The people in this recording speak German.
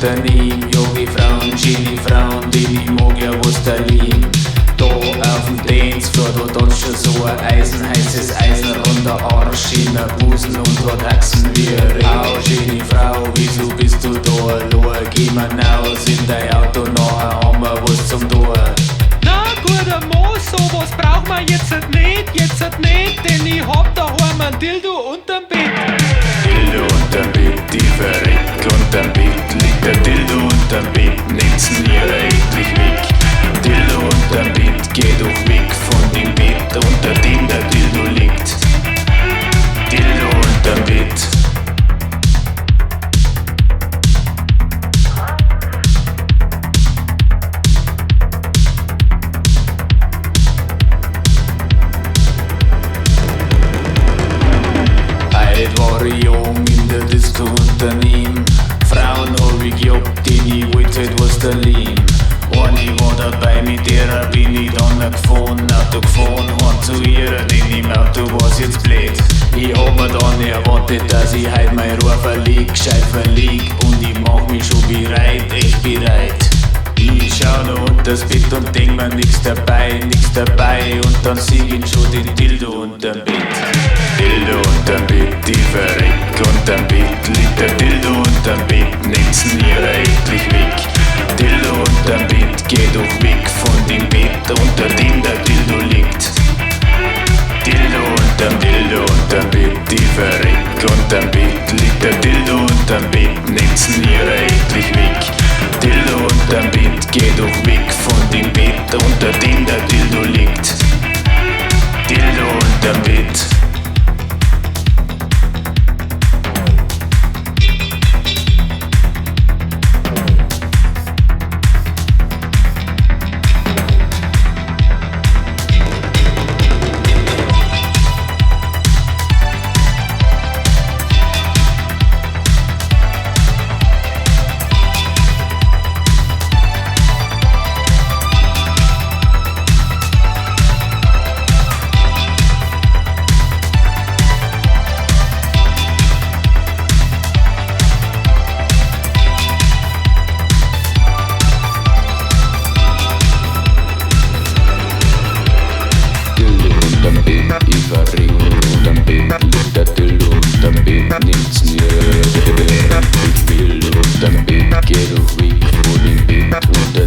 unternehmen. Junge Frauen, schöne Frauen, denn ich mag ja was da liegen. Da auf dem Dancefloor, da tanzt schon so ein eisenheißes Eisen und der Arsch in der Busen und hat Achsen wie ein Reh. Au, schöne Frau, wieso bist du da allein? Geh mal raus in dein Auto, nachher haben wir was zum Tun. Na, guter Mann, sowas braucht man jetzt nicht, denn ich hab daheim ein Dildo unterm Bett. Dildo unterm Bett, die verreckt unterm Bett, liegt der Dildo unterm Bett, nehmt's nie rechtlich weg. Dildo unterm Bett, geh doch weg von dem Bett, unter dem der Dildo liegt. Dildo unterm Bett. Heut war ich jung in der Disco unternehmen. Frauen hab ich gehabt, denn ich wollt halt was da lieben. Eine war dabei, mit derer bin ich dann Auto gefahren, heim zu ihr, denn im Auto war's jetzt blöd. Ich hab mir dann erwartet, dass ich heut mein Rohr verleg, gescheit verleg, und ich mach mich schon bereit, echt bereit. Ich schau nur unters Bett und denk mir nix dabei, und dann sieg ich schon den Dildo unterm Bett. Dildo unterm Bett, die verreckt unterm Bett, liegt der Dildo unterm Bett, nehmt's nie rechtlich weg. Dildo unterm Bett, geh doch weg von dem Bett, unter dem der Dildo liegt. Dildo unterm Bett, die verreckt unterm Bett, liegt der Dildo unterm Bett, nehmt's nie rechtlich weg. Dildo unterm Bett, geh doch weg von dem Bett, unter dem der Dildo liegt. Dildo unterm Bett. Ich verring unterm Bett, liegt der Dildo unterm Bett, nimmt's mir weg. Ich will unterm Bett, geh doch weg von dem Bett, unter